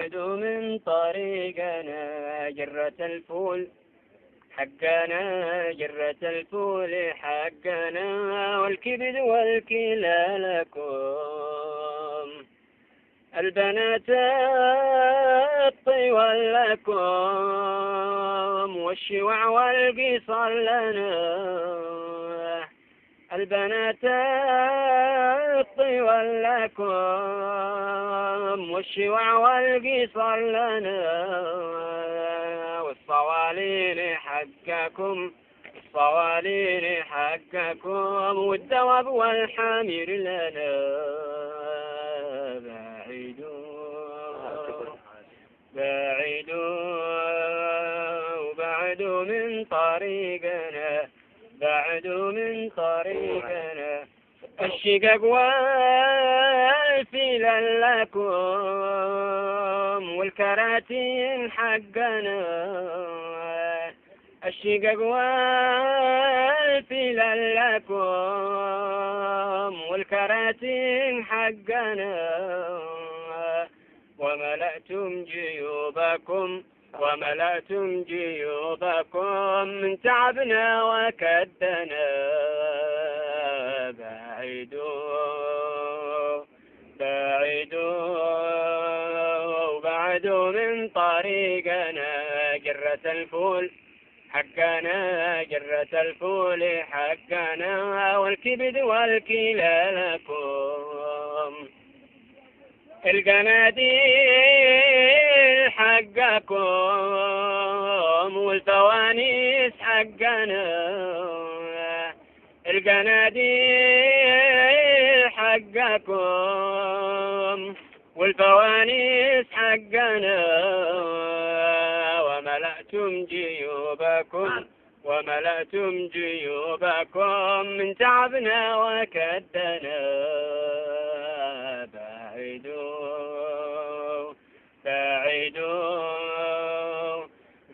بعدوا من طريقنا جرة الفول حقنا، جرة الفول حقنا، والكبد والكلى لكم، البنات الطيول لكم، والشوع والقصر لنا، البنات الطيول لكم، والشوع والقصر لنا، والصوالين حقكم، الصوالين حقكم، والدواب والحمير لنا. بعدوا من طريقنا، بعدوا من طريقنا، الشقق والفيل لكم، والكراتين حقنا، الشقق والفيل لكم، والكراتين حقنا، وملأتم جيوبكم، وملأتم جيوبكم من تعبنا وكدنا. بعدوا من طريقنا جرة الفول حقنا، جرة الفول حقنا، والكبد والكلى لكم، القناديل حقكم، والفوانيس حقنا، القناديل حقكم، والفوانيس حقنا، وملأتم جيوبكم، وملأتم جيوبكم من تعبنا وكدنا.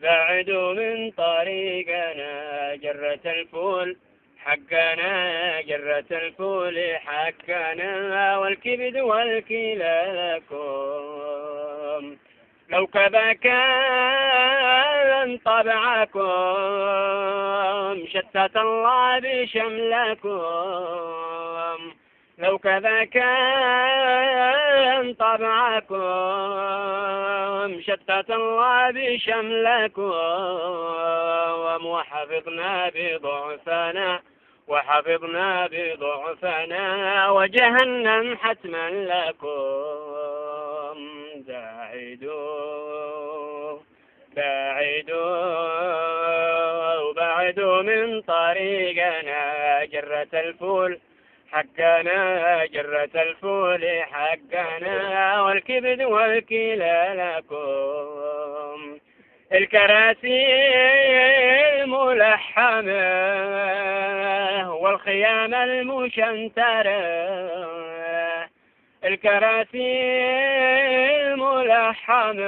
بعدوا من طريقنا جرة الفول حقنا، جرة الفول حقنا، والكبد والكلى لكم، لو كذا كان طبعكم شتت الله بشملكم، لو كذا كان طبعكم شتت الله بشملكم، وحفظنا بضعفنا، وحفظنا بضعفنا، وجهنم حتما لكم. بعدوا من طريقنا جرة الفول حقنا، جرة الفول حقنا، والكبد والكلى لكم، الكراسي الملحمة، والخيام المشنترة، الكراسي الملحمة،